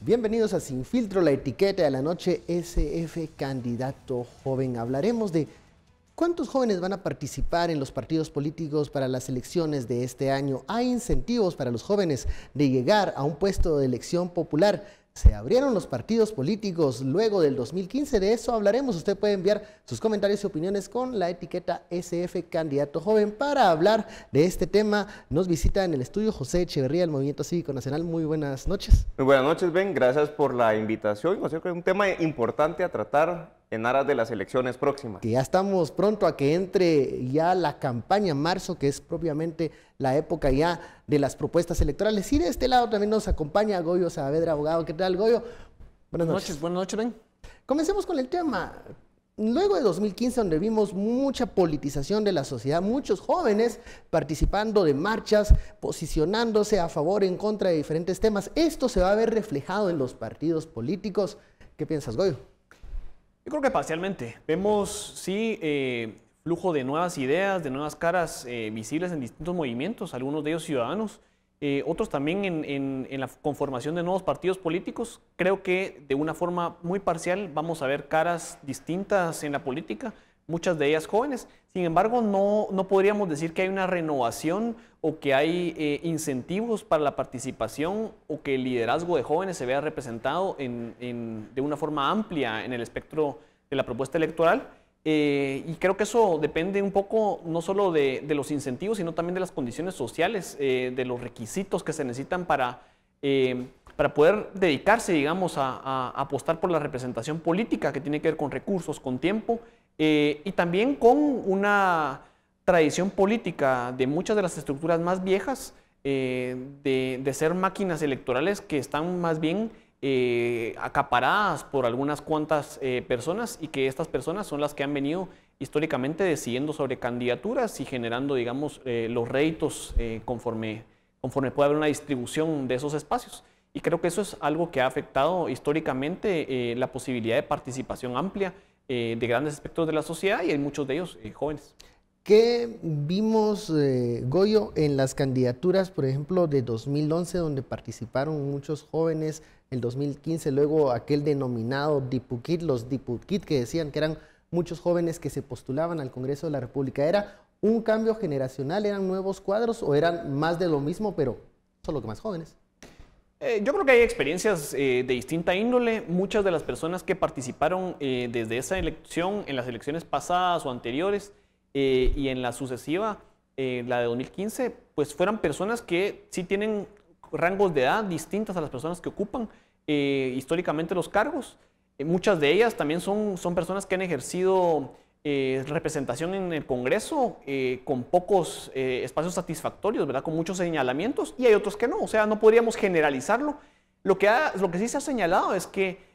Bienvenidos a Sin Filtro, la etiqueta de la noche SF Candidato Joven. Hablaremos de cuántos jóvenes van a participar en los partidos políticos para las elecciones de este año. ¿Hay incentivos para los jóvenes de llegar a un puesto de elección popular? ¿Se abrieron los partidos políticos luego del 2015? De eso hablaremos. Usted puede enviar sus comentarios y opiniones con la etiqueta SF Candidato Joven. Para hablar de este tema, nos visita en el estudio José Echeverría del Movimiento Cívico Nacional. Muy buenas noches. Muy buenas noches, Ben. Gracias por la invitación. Yo creo que es un tema importante a tratar en aras de las elecciones próximas. Que ya estamos pronto a que entre ya la campaña marzo, que es propiamente la época ya de las propuestas electorales. Y de este lado también nos acompaña Goyo Saavedra, abogado. ¿Qué tal, Goyo? Buenas noches, Ben. Comencemos con el tema. Luego de 2015, donde vimos mucha politización de la sociedad, muchos jóvenes participando de marchas, posicionándose a favor, en contra de diferentes temas, esto se va a ver reflejado en los partidos políticos. ¿Qué piensas, Goyo? Yo creo que parcialmente. Vemos, sí, flujo de nuevas ideas, de nuevas caras visibles en distintos movimientos, algunos de ellos ciudadanos, otros también en la conformación de nuevos partidos políticos. Creo que de una forma muy parcial vamos a ver caras distintas en la política, muchas de ellas jóvenes. Sin embargo, no podríamos decir que hay una renovación o que hay incentivos para la participación o que el liderazgo de jóvenes se vea representado de una forma amplia en el espectro de la propuesta electoral. Y creo que eso depende un poco no solo de los incentivos, sino también de las condiciones sociales, de los requisitos que se necesitan para poder dedicarse, digamos, a apostar por la representación política, que tiene que ver con recursos, con tiempo, y también con una tradición política de muchas de las estructuras más viejas, de ser máquinas electorales que están más bien acaparadas por algunas cuantas personas, y que estas personas son las que han venido históricamente decidiendo sobre candidaturas y generando, digamos, los réditos conforme puede haber una distribución de esos espacios. Y creo que eso es algo que ha afectado históricamente la posibilidad de participación amplia de grandes aspectos de la sociedad, y hay muchos de ellos jóvenes. ¿Qué vimos, Goyo, en las candidaturas, por ejemplo, de 2011, donde participaron muchos jóvenes, el 2015, luego aquel denominado Dipukit, los Dipukit, que decían que eran muchos jóvenes que se postulaban al Congreso de la República? ¿Era un cambio generacional, eran nuevos cuadros o eran más de lo mismo, pero solo que más jóvenes? Yo creo que hay experiencias de distinta índole. Muchas de las personas que participaron desde esa elección, en las elecciones pasadas o anteriores, y en la sucesiva, la de 2015, pues fueran personas que sí tienen rangos de edad distintas a las personas que ocupan históricamente los cargos. Muchas de ellas también son personas que han ejercido representación en el Congreso con pocos espacios satisfactorios, ¿verdad? Con muchos señalamientos, y hay otros que no. O sea, no podríamos generalizarlo. Lo que sí se ha señalado es que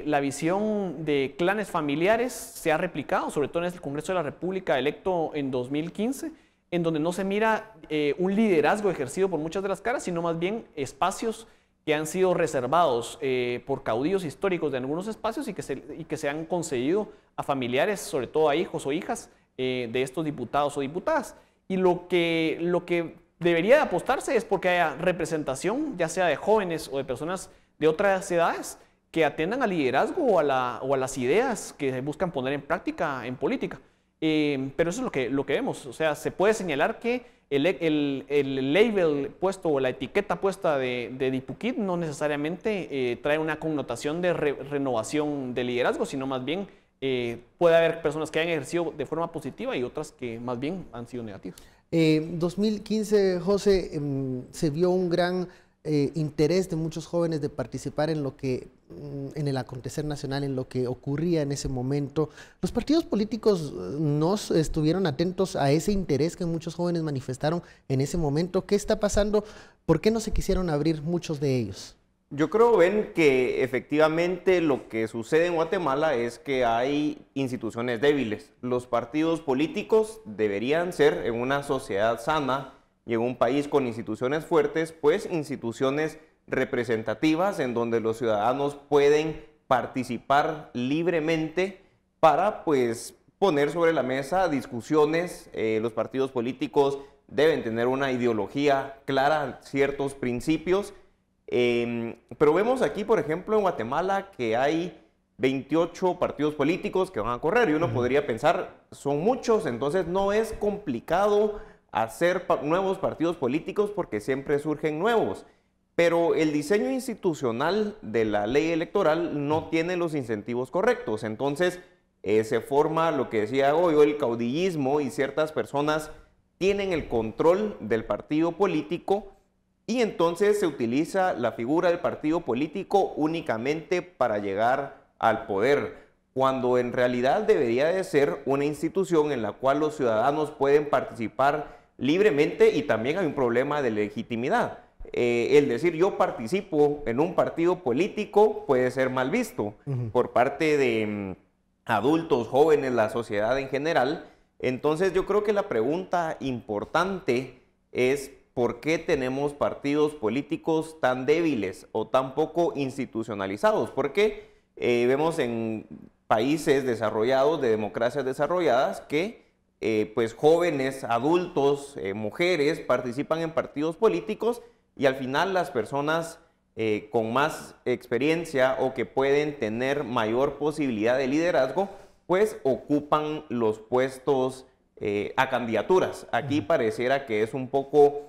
la visión de clanes familiares se ha replicado, sobre todo en el Congreso de la República electo en 2015, en donde no se mira un liderazgo ejercido por muchas de las caras, sino más bien espacios que han sido reservados por caudillos históricos de algunos espacios, y que se han concedido a familiares, sobre todo a hijos o hijas de estos diputados o diputadas. Y lo que debería de apostarse es porque haya representación, ya sea de jóvenes o de personas de otras edades, que atiendan al liderazgo o a las ideas que buscan poner en práctica en política. Pero eso es lo que vemos. O sea, se puede señalar que el label puesto o la etiqueta puesta de Dipukit no necesariamente trae una connotación de renovación de liderazgo, sino más bien puede haber personas que han ejercido de forma positiva y otras que más bien han sido negativas. 2015, José, se vio un gran interés de muchos jóvenes de participar en el acontecer nacional, en lo que ocurría en ese momento. ¿Los partidos políticos no estuvieron atentos a ese interés que muchos jóvenes manifestaron en ese momento? ¿Qué está pasando? ¿Por qué no se quisieron abrir muchos de ellos? Yo creo, Ben, que efectivamente lo que sucede en Guatemala es que hay instituciones débiles. Los partidos políticos deberían ser, en una sociedad sana y en un país con instituciones fuertes, pues instituciones representativas en donde los ciudadanos pueden participar libremente para, pues, poner sobre la mesa discusiones. Los partidos políticos deben tener una ideología clara, ciertos principios, Pero vemos aquí, por ejemplo, en Guatemala que hay 28 partidos políticos que van a correr y uno podría pensar, son muchos, entonces no es complicado hacer nuevos partidos políticos porque siempre surgen nuevos. Pero el diseño institucional de la ley electoral no tiene los incentivos correctos. Entonces se forma lo que decía hoy, el caudillismo, y ciertas personas tienen el control del partido político y entonces se utiliza la figura del partido político únicamente para llegar al poder, cuando en realidad debería de ser una institución en la cual los ciudadanos pueden participar libremente, y también hay un problema de legitimidad. El decir yo participo en un partido político puede ser mal visto por parte de adultos, jóvenes, la sociedad en general. Entonces yo creo que la pregunta importante es ¿por qué tenemos partidos políticos tan débiles o tan poco institucionalizados? Porque vemos en países desarrollados, de democracias desarrolladas, que pues jóvenes, adultos, mujeres participan en partidos políticos y al final las personas con más experiencia o que pueden tener mayor posibilidad de liderazgo, pues ocupan los puestos a candidaturas. Aquí pareciera que es un poco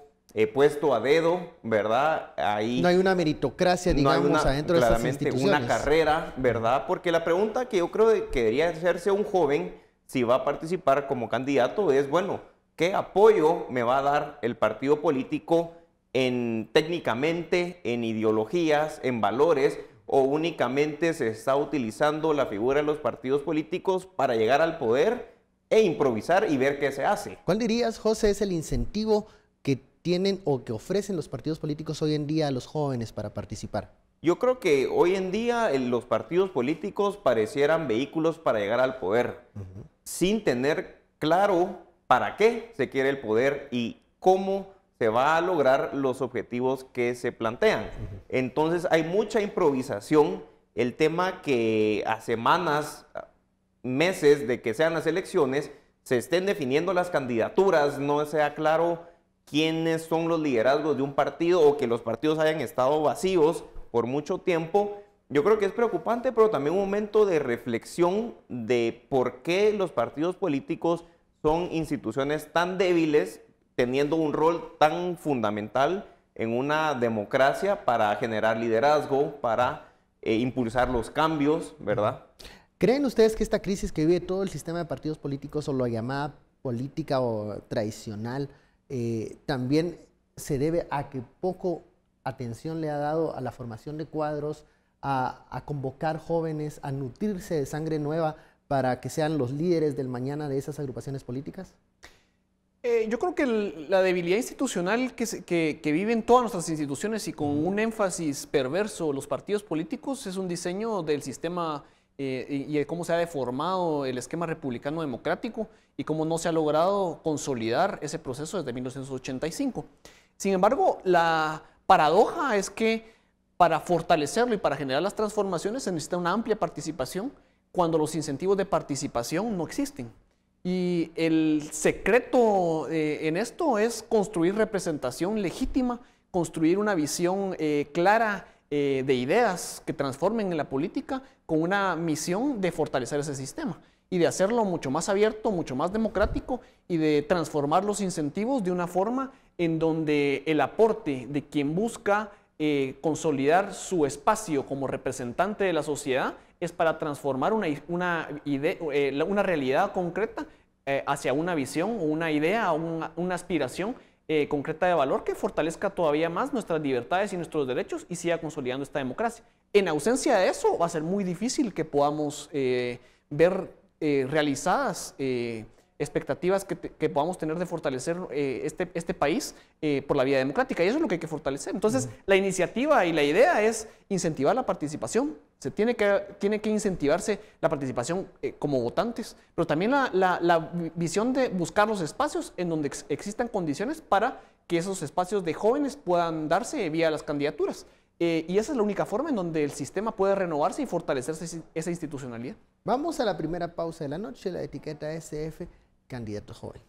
puesto a dedo, ¿verdad? Ahí no hay una meritocracia, digamos, adentro de estas instituciones. Una carrera, ¿verdad? Porque la pregunta que yo creo que debería hacerse un joven si va a participar como candidato es, bueno, ¿qué apoyo me va a dar el partido político técnicamente, en ideologías, en valores, o únicamente se está utilizando la figura de los partidos políticos para llegar al poder e improvisar y ver qué se hace? ¿Cuál dirías, José, es el incentivo que tienen o que ofrecen los partidos políticos hoy en día a los jóvenes para participar? Yo creo que hoy en día los partidos políticos parecieran vehículos para llegar al poder, sin tener claro para qué se quiere el poder y cómo se va a lograr los objetivos que se plantean. Entonces hay mucha improvisación. El tema que a semanas, meses de que sean las elecciones, se estén definiendo las candidaturas, no sea claro quiénes son los liderazgos de un partido o que los partidos hayan estado vacíos por mucho tiempo. Yo creo que es preocupante, pero también un momento de reflexión de por qué los partidos políticos son instituciones tan débiles, teniendo un rol tan fundamental en una democracia para generar liderazgo, para impulsar los cambios, ¿verdad? ¿Creen ustedes que esta crisis que vive todo el sistema de partidos políticos, o la llamada política o tradicional, también se debe a que poco atención le ha dado a la formación de cuadros, a convocar jóvenes, a nutrirse de sangre nueva para que sean los líderes del mañana de esas agrupaciones políticas? Yo creo que la debilidad institucional que viven todas nuestras instituciones, y con un énfasis perverso los partidos políticos, es un diseño del sistema y de cómo se ha deformado el esquema republicano democrático y cómo no se ha logrado consolidar ese proceso desde 1985. Sin embargo, la paradoja es que para fortalecerlo y para generar las transformaciones se necesita una amplia participación cuando los incentivos de participación no existen. Y el secreto en esto es construir representación legítima, construir una visión clara de ideas que transformen en la política, con una misión de fortalecer ese sistema y de hacerlo mucho más abierto, mucho más democrático, y de transformar los incentivos de una forma en donde el aporte de quien busca consolidar su espacio como representante de la sociedad es para transformar una realidad concreta hacia una visión o una idea o una aspiración concreta de valor que fortalezca todavía más nuestras libertades y nuestros derechos y siga consolidando esta democracia. En ausencia de eso va a ser muy difícil que podamos ver realizadas expectativas que podamos tener de fortalecer este país por la vía democrática, y eso es lo que hay que fortalecer. Entonces, la iniciativa y la idea es incentivar la participación. Tiene que incentivarse la participación como votantes, pero también la visión de buscar los espacios en donde existan condiciones para que esos espacios de jóvenes puedan darse vía las candidaturas. Y esa es la única forma en donde el sistema puede renovarse y fortalecerse esa institucionalidad. Vamos a la primera pausa de la noche, la etiqueta SF, candidato joven.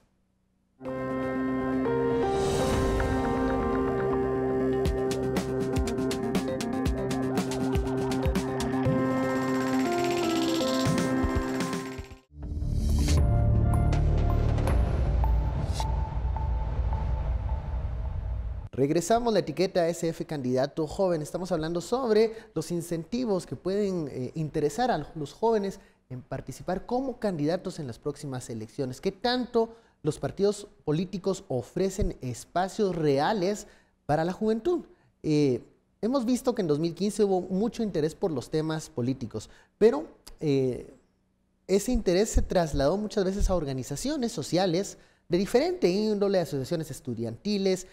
Regresamos la etiqueta SF candidato joven. Estamos hablando sobre los incentivos que pueden interesar a los jóvenes en participar como candidatos en las próximas elecciones. ¿Qué tanto los partidos políticos ofrecen espacios reales para la juventud? Hemos visto que en 2015 hubo mucho interés por los temas políticos, pero ese interés se trasladó muchas veces a organizaciones sociales de diferente índole, asociaciones estudiantiles,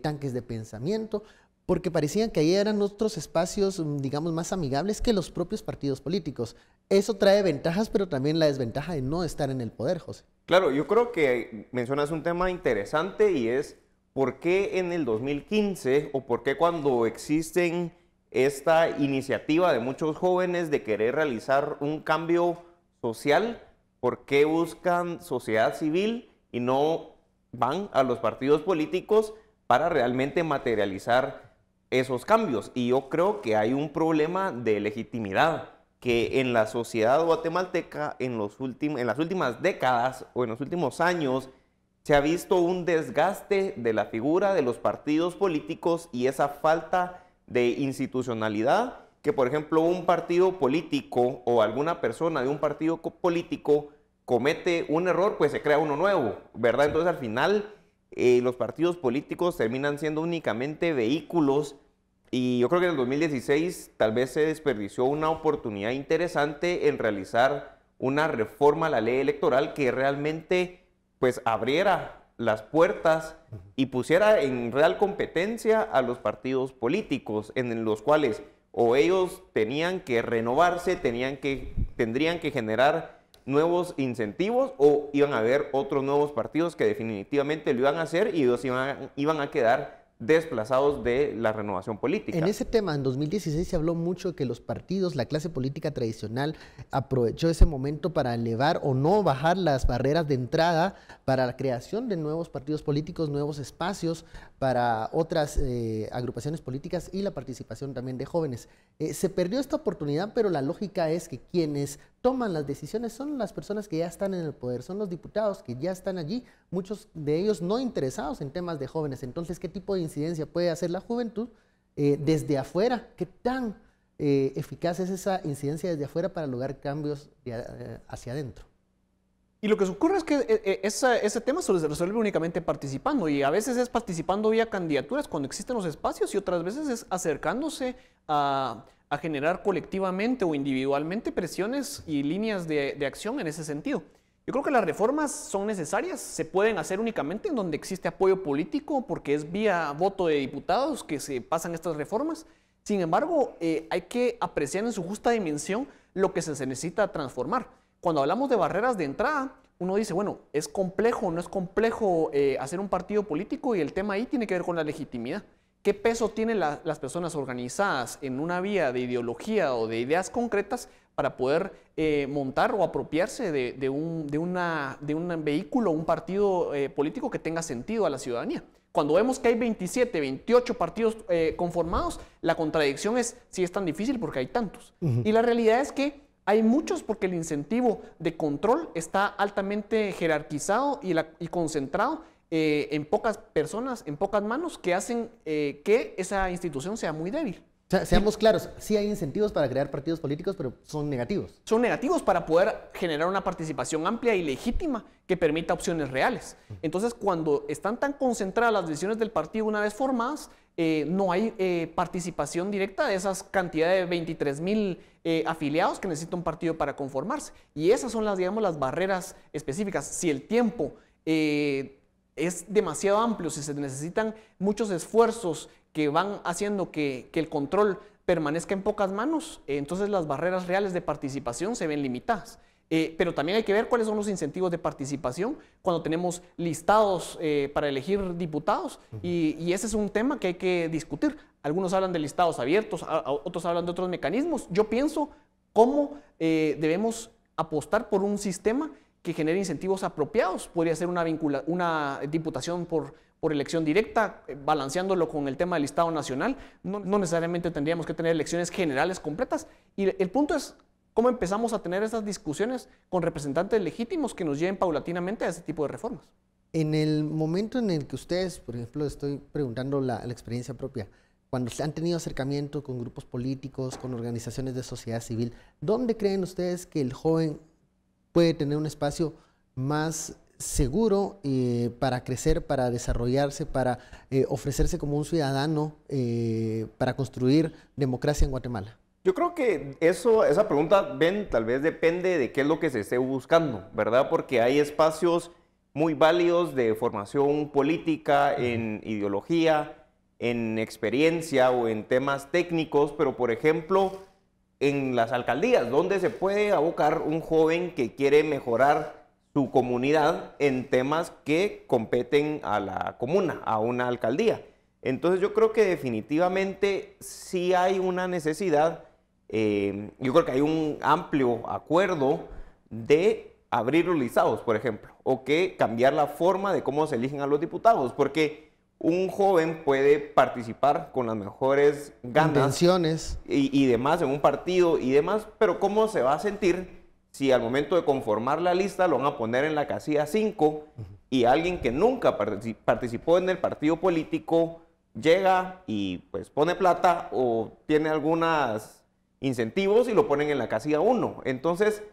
tanques de pensamiento, porque parecían que ahí eran otros espacios, digamos, más amigables que los propios partidos políticos. Eso trae ventajas, pero también la desventaja de no estar en el poder, José. Claro, yo creo que mencionas un tema interesante y es por qué en el 2015 o por qué cuando existen esta iniciativa de muchos jóvenes de querer realizar un cambio social, por qué buscan sociedad civil y no van a los partidos políticos para realmente materializar esos cambios. Y yo creo que hay un problema de legitimidad que en la sociedad guatemalteca en las últimas décadas o en los últimos años se ha visto un desgaste de la figura de los partidos políticos y esa falta de institucionalidad que, por ejemplo, un partido político o alguna persona de un partido político comete un error, pues se crea uno nuevo, ¿verdad? Entonces, al final, los partidos políticos terminan siendo únicamente vehículos y yo creo que en el 2016 tal vez se desperdició una oportunidad interesante en realizar una reforma a la ley electoral que realmente pues abriera las puertas y pusiera en real competencia a los partidos políticos, en los cuales o ellos tenían que renovarse, tendrían que generar nuevos incentivos o iban a haber otros nuevos partidos que definitivamente lo iban a hacer y ellos iban a quedar desplazados de la renovación política. En ese tema, en 2016 se habló mucho de que los partidos, la clase política tradicional, aprovechó ese momento para elevar o no bajar las barreras de entrada para la creación de nuevos partidos políticos, nuevos espacios para otras agrupaciones políticas y la participación también de jóvenes. Se perdió esta oportunidad, pero la lógica es que quienes toman las decisiones son las personas que ya están en el poder, son los diputados que ya están allí, muchos de ellos no interesados en temas de jóvenes. Entonces, ¿qué tipo de incidencia puede hacer la juventud desde afuera? ¿Qué tan eficaz es esa incidencia desde afuera para lograr cambios hacia adentro? Y lo que ocurre es que ese tema se resuelve únicamente participando y a veces es participando vía candidaturas cuando existen los espacios y otras veces es acercándose a generar colectivamente o individualmente presiones y líneas de acción en ese sentido. Yo creo que las reformas son necesarias, se pueden hacer únicamente en donde existe apoyo político porque es vía voto de diputados que se pasan estas reformas. Sin embargo, hay que apreciar en su justa dimensión lo que se necesita transformar. Cuando hablamos de barreras de entrada, uno dice, bueno, ¿es complejo o no es complejo hacer un partido político? Y el tema ahí tiene que ver con la legitimidad. ¿Qué peso tienen las personas organizadas en una vía de ideología o de ideas concretas para poder montar o apropiarse de un vehículo, un partido político que tenga sentido a la ciudadanía? Cuando vemos que hay 27, 28 partidos conformados, la contradicción es si es tan difícil porque hay tantos. Y la realidad es que hay muchos porque el incentivo de control está altamente jerarquizado y concentrado en pocas personas, en pocas manos, que hacen que esa institución sea muy débil. O sea, seamos claros, sí hay incentivos para crear partidos políticos, pero son negativos. Son negativos para poder generar una participación amplia y legítima que permita opciones reales. Entonces, cuando están tan concentradas las decisiones del partido una vez formadas, no hay participación directa de esas cantidades de 23,000 afiliados que necesita un partido para conformarse. Y esas son digamos, las barreras específicas. Si el tiempo es demasiado amplio, si se necesitan muchos esfuerzos que van haciendo que el control permanezca en pocas manos, entonces las barreras reales de participación se ven limitadas. Pero también hay que ver cuáles son los incentivos de participación cuando tenemos listados para elegir diputados y ese es un tema que hay que discutir. Algunos hablan de listados abiertos, otros hablan de otros mecanismos. Yo pienso cómo debemos apostar por un sistema que genere incentivos apropiados. Podría ser una diputación por elección directa, balanceándolo con el tema del listado nacional. No necesariamente tendríamos que tener elecciones generales completas. Y el punto es cómo empezamos a tener esas discusiones con representantes legítimos que nos lleven paulatinamente a ese tipo de reformas. En el momento en el que ustedes, por ejemplo, estoy preguntando la experiencia propia, cuando han tenido acercamiento con grupos políticos, con organizaciones de sociedad civil, ¿dónde creen ustedes que el joven puede tener un espacio más seguro para crecer, para desarrollarse, para ofrecerse como un ciudadano, para construir democracia en Guatemala? Yo creo que esa pregunta, Ben, tal vez depende de qué es lo que se esté buscando, ¿verdad? Porque hay espacios muy válidos de formación política, en ideología, en experiencia o en temas técnicos, pero por ejemplo, en las alcaldías, donde se puede abocar un joven que quiere mejorar su comunidad en temas que competen a la comuna, a una alcaldía. Entonces yo creo que definitivamente sí hay una necesidad, yo creo que hay un amplio acuerdo de abrir los listados, por ejemplo, o que cambiar la forma de cómo se eligen a los diputados, porque un joven puede participar con las mejores ganas intenciones y demás en un partido y demás, pero ¿cómo se va a sentir si al momento de conformar la lista lo van a poner en la casilla 5 y alguien que nunca participó en el partido político llega y pues pone plata o tiene algunos incentivos y lo ponen en la casilla 1? Entonces,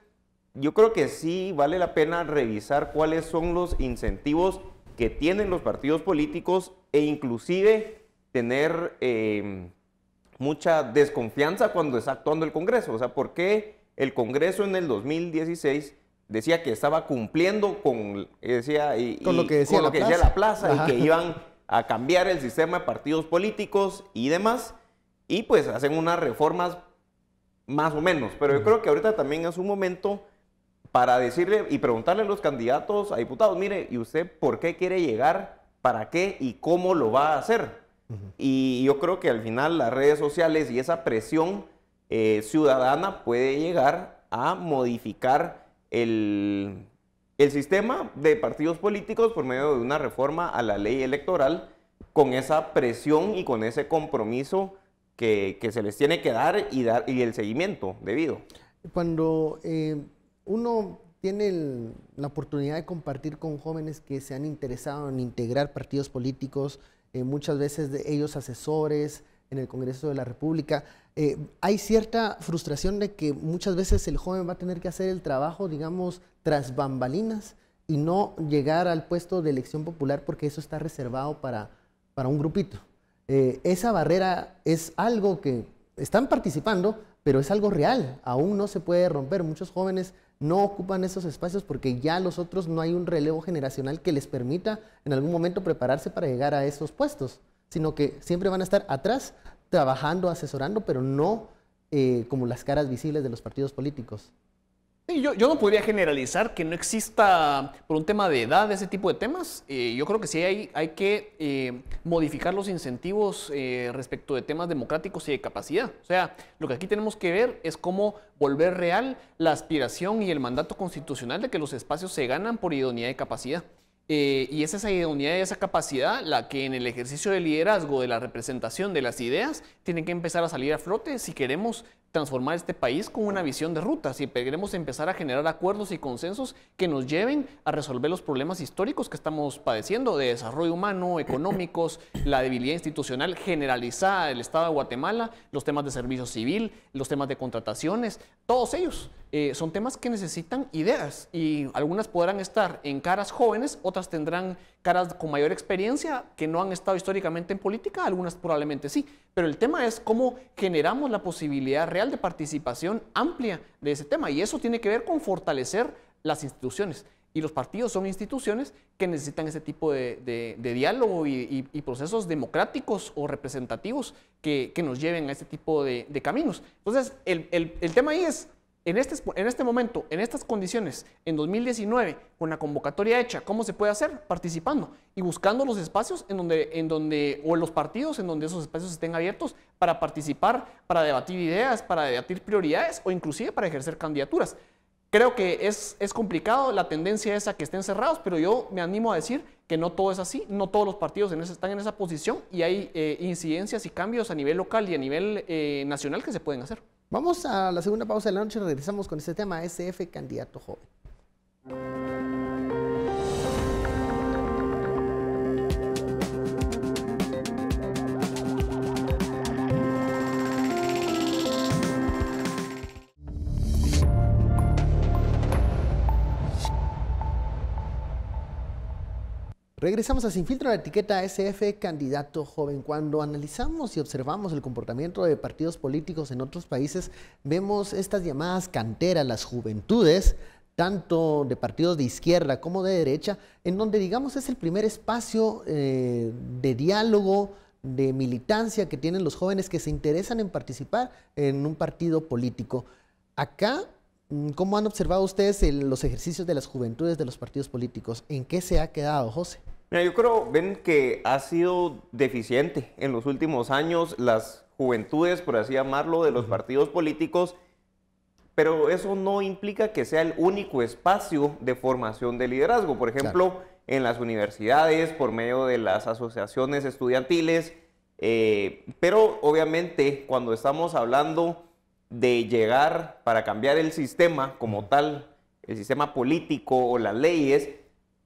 yo creo que sí vale la pena revisar cuáles son los incentivos que tienen los partidos políticos e inclusive tener mucha desconfianza cuando está actuando el Congreso. O sea, ¿por qué el Congreso en el 2016 decía que estaba cumpliendo con lo que decía la plaza y que iban a cambiar el sistema de partidos políticos y demás? Y pues hacen unas reformas más o menos. Pero yo creo que ahorita también es un momento para decirle y preguntarle a los candidatos a diputados, mire, ¿y usted por qué quiere llegar? ¿Para qué? ¿Y cómo lo va a hacer? Y yo creo que al final las redes sociales y esa presión ciudadana puede llegar a modificar el sistema de partidos políticos por medio de una reforma a la ley electoral con esa presión y con ese compromiso que se les tiene que dar y el seguimiento debido. Cuando uno tiene la oportunidad de compartir con jóvenes que se han interesado en integrar partidos políticos, muchas veces de ellos asesores en el Congreso de la República, hay cierta frustración de que muchas veces el joven va a tener que hacer el trabajo, digamos, tras bambalinas y no llegar al puesto de elección popular porque eso está reservado para un grupito. Esa barrera es algo que están participando, pero es algo real, aún no se puede romper. Muchos jóvenes no ocupan esos espacios porque ya los otros no hay un relevo generacional que les permita en algún momento prepararse para llegar a esos puestos, sino que siempre van a estar atrás trabajando, asesorando, pero no como las caras visibles de los partidos políticos. Sí, yo no podría generalizar que no exista, por un tema de edad, ese tipo de temas. Yo creo que sí hay que modificar los incentivos respecto de temas democráticos y de capacidad. O sea, lo que aquí tenemos que ver es cómo volver real la aspiración y el mandato constitucional de que los espacios se ganan por idoneidad y capacidad. Y es esa idoneidad y esa capacidad la que en el ejercicio de liderazgo, de la representación de las ideas, tiene que empezar a salir a flote si queremos transformar este país con una visión de ruta, si queremos empezar a generar acuerdos y consensos que nos lleven a resolver los problemas históricos que estamos padeciendo de desarrollo humano, económicos, la debilidad institucional generalizada del Estado de Guatemala, los temas de servicio civil, los temas de contrataciones, todos ellos son temas que necesitan ideas y algunas podrán estar en caras jóvenes, otras tendrán caras con mayor experiencia que no han estado históricamente en política, algunas probablemente sí, pero el tema es cómo generamos la posibilidad real de participación amplia de ese tema y eso tiene que ver con fortalecer las instituciones y los partidos son instituciones que necesitan ese tipo de diálogo y procesos democráticos o representativos que nos lleven a ese tipo de caminos. Entonces, el tema ahí es, en este momento, en estas condiciones, en 2019, con la convocatoria hecha, ¿cómo se puede hacer? Participando y buscando los espacios o los partidos en donde esos espacios estén abiertos para participar, para debatir ideas, para debatir prioridades o inclusive para ejercer candidaturas. Creo que es complicado, la tendencia es a que estén cerrados, pero yo me animo a decir que no todo es así, no todos los partidos están en esa posición y hay incidencias y cambios a nivel local y a nivel nacional que se pueden hacer. Vamos a la segunda pausa de la noche y regresamos con este tema, SF Candidato Joven. Regresamos a Sin Filtro, la etiqueta SF candidato joven. Cuando analizamos y observamos el comportamiento de partidos políticos en otros países, vemos estas llamadas canteras, las juventudes, tanto de partidos de izquierda como de derecha, en donde, digamos, es el primer espacio de diálogo, de militancia que tienen los jóvenes que se interesan en participar en un partido político. Acá, ¿cómo han observado ustedes los ejercicios de las juventudes de los partidos políticos? ¿En qué se ha quedado, José? Mira, yo creo, ven, que ha sido deficiente en los últimos años las juventudes, por así llamarlo, de los partidos políticos, pero eso no implica que sea el único espacio de formación de liderazgo. Por ejemplo, claro, en las universidades, por medio de las asociaciones estudiantiles, pero obviamente cuando estamos hablando de llegar para cambiar el sistema como tal, el sistema político o las leyes,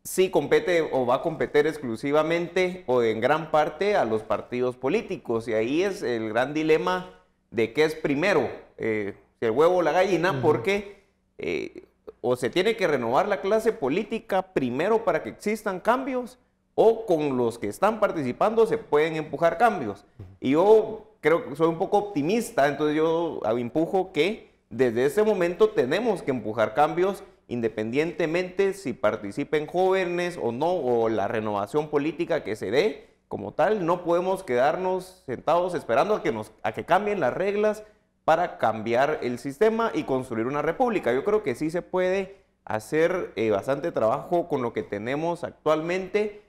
sí compete o va a competir exclusivamente o en gran parte a los partidos políticos. Y ahí es el gran dilema de qué es primero, si el huevo o la gallina, porque o se tiene que renovar la clase política primero para que existan cambios, o con los que están participando se pueden empujar cambios. Y yo creo que soy un poco optimista, entonces yo empujo que desde ese momento tenemos que empujar cambios, independientemente si participen jóvenes o no, o la renovación política que se dé como tal. No podemos quedarnos sentados esperando a que cambien las reglas para cambiar el sistema y construir una república. Yo creo que sí se puede hacer bastante trabajo con lo que tenemos actualmente,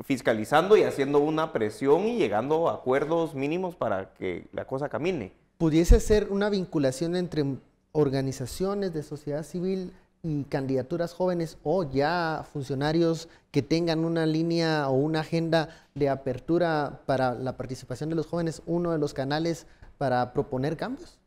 fiscalizando y haciendo una presión y llegando a acuerdos mínimos para que la cosa camine. ¿Pudiese ser una vinculación entre organizaciones de sociedad civil y candidaturas jóvenes, o ya funcionarios que tengan una línea o una agenda de apertura para la participación de los jóvenes, uno de los canales para proponer cambios?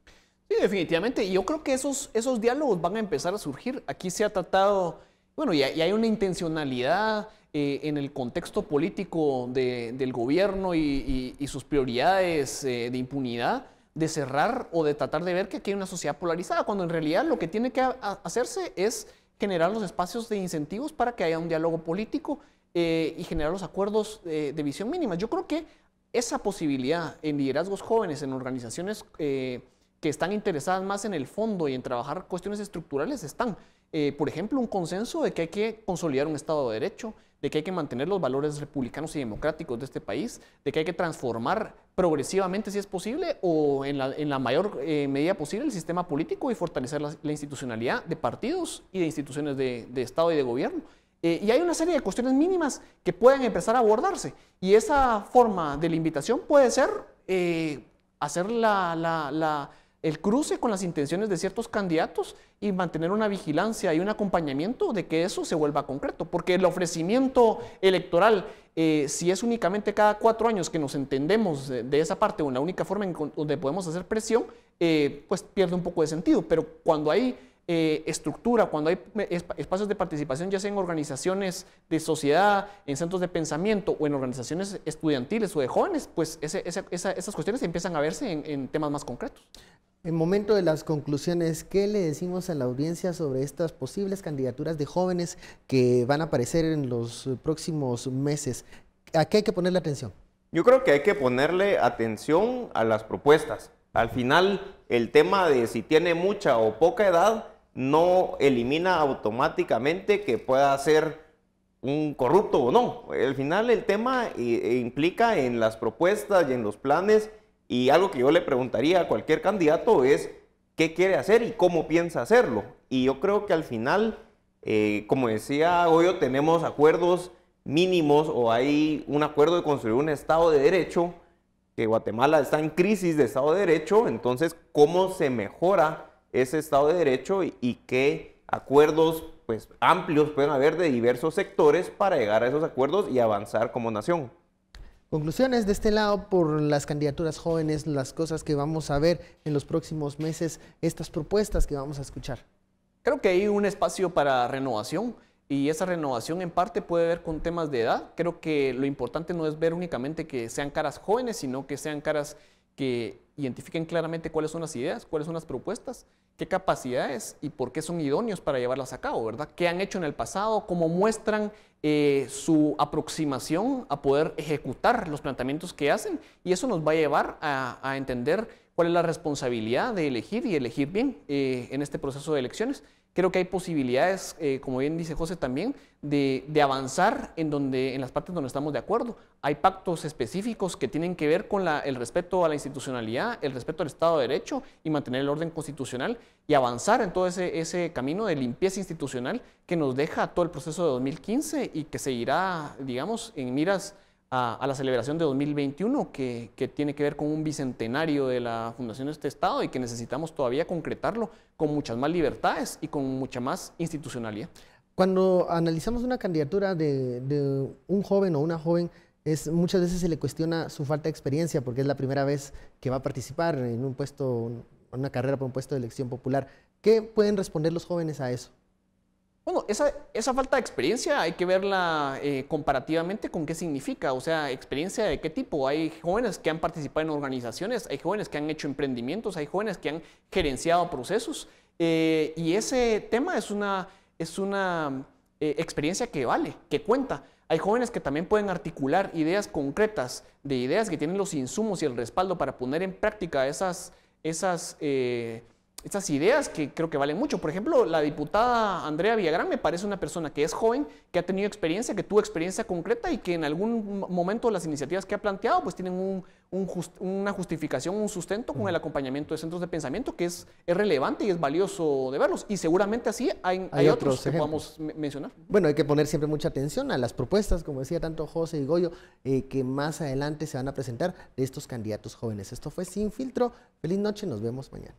Sí, definitivamente. Y yo creo que esos diálogos van a empezar a surgir. Aquí se ha tratado, bueno, y hay una intencionalidad en el contexto político del gobierno y sus prioridades de impunidad, de cerrar o de tratar de ver que aquí hay una sociedad polarizada, cuando en realidad lo que tiene que hacerse es generar los espacios de incentivos para que haya un diálogo político y generar los acuerdos de visión mínima. Yo creo que esa posibilidad en liderazgos jóvenes, en organizaciones que están interesadas más en el fondo y en trabajar cuestiones estructurales, están. Por ejemplo, un consenso de que hay que consolidar un Estado de Derecho, de que hay que mantener los valores republicanos y democráticos de este país, de que hay que transformar progresivamente, si es posible, o en la mayor medida posible, el sistema político y fortalecer la institucionalidad de partidos y de instituciones de Estado y de gobierno. Y hay una serie de cuestiones mínimas que pueden empezar a abordarse. Y esa forma de la invitación puede ser hacer el cruce con las intenciones de ciertos candidatos y mantener una vigilancia y un acompañamiento de que eso se vuelva concreto. Porque el ofrecimiento electoral, si es únicamente cada 4 años que nos entendemos de esa parte, o la única forma en donde podemos hacer presión, pues pierde un poco de sentido. Pero cuando hay estructura, cuando hay espacios de participación, ya sea en organizaciones de sociedad, en centros de pensamiento o en organizaciones estudiantiles o de jóvenes, pues esas cuestiones empiezan a verse en temas más concretos. En momento de las conclusiones, ¿qué le decimos a la audiencia sobre estas posibles candidaturas de jóvenes que van a aparecer en los próximos meses? ¿A qué hay que ponerle atención? Yo creo que hay que ponerle atención a las propuestas. Al final, el tema de si tiene mucha o poca edad no elimina automáticamente que pueda ser un corrupto o no. Al final, el tema implica en las propuestas y en los planes. Y algo que yo le preguntaría a cualquier candidato es qué quiere hacer y cómo piensa hacerlo. Y yo creo que al final, como decía Goyo, tenemos acuerdos mínimos, o hay un acuerdo de construir un Estado de Derecho, que Guatemala está en crisis de Estado de Derecho. Entonces, ¿cómo se mejora ese Estado de Derecho y qué acuerdos pues, amplios pueden haber de diversos sectores para llegar a esos acuerdos y avanzar como nación? Conclusiones de este lado por las candidaturas jóvenes, las cosas que vamos a ver en los próximos meses, estas propuestas que vamos a escuchar. Creo que hay un espacio para renovación, y esa renovación en parte puede ver con temas de edad. Creo que lo importante no es ver únicamente que sean caras jóvenes, sino que sean caras que identifiquen claramente cuáles son las ideas, cuáles son las propuestas, qué capacidades y por qué son idóneos para llevarlas a cabo, ¿verdad? ¿Qué han hecho en el pasado? ¿Cómo muestran su aproximación a poder ejecutar los planteamientos que hacen? Y eso nos va a llevar a entender cuál es la responsabilidad de elegir y elegir bien en este proceso de elecciones. Creo que hay posibilidades, como bien dice José también, de avanzar en las partes donde estamos de acuerdo. Hay pactos específicos que tienen que ver con el respeto a la institucionalidad, el respeto al Estado de Derecho y mantener el orden constitucional y avanzar en todo ese camino de limpieza institucional que nos deja todo el proceso de 2015 y que seguirá, digamos, en miras a la celebración de 2021, que tiene que ver con un bicentenario de la fundación de este Estado y que necesitamos todavía concretarlo con muchas más libertades y con mucha más institucionalidad. Cuando analizamos una candidatura de un joven o una joven, muchas veces se le cuestiona su falta de experiencia porque es la primera vez que va a participar en un puesto, en una carrera por un puesto de elección popular. ¿Qué pueden responder los jóvenes a eso? Bueno, esa falta de experiencia hay que verla comparativamente con qué significa, o sea, experiencia de qué tipo. Hay jóvenes que han participado en organizaciones, hay jóvenes que han hecho emprendimientos, hay jóvenes que han gerenciado procesos y ese tema es una experiencia que vale, que cuenta. Hay jóvenes que también pueden articular ideas concretas, de ideas que tienen los insumos y el respaldo para poner en práctica esas ideas que creo que valen mucho. Por ejemplo, la diputada Andrea Villagrán me parece una persona que es joven, que ha tenido experiencia, que tuvo experiencia concreta y que en algún momento las iniciativas que ha planteado pues tienen una justificación, un sustento con el acompañamiento de centros de pensamiento que es relevante y es valioso de verlos. Y seguramente así hay otros que podamos mencionar. Bueno, hay que poner siempre mucha atención a las propuestas, como decía tanto José y Goyo, que más adelante se van a presentar de estos candidatos jóvenes. Esto fue Sin Filtro. Feliz noche, nos vemos mañana.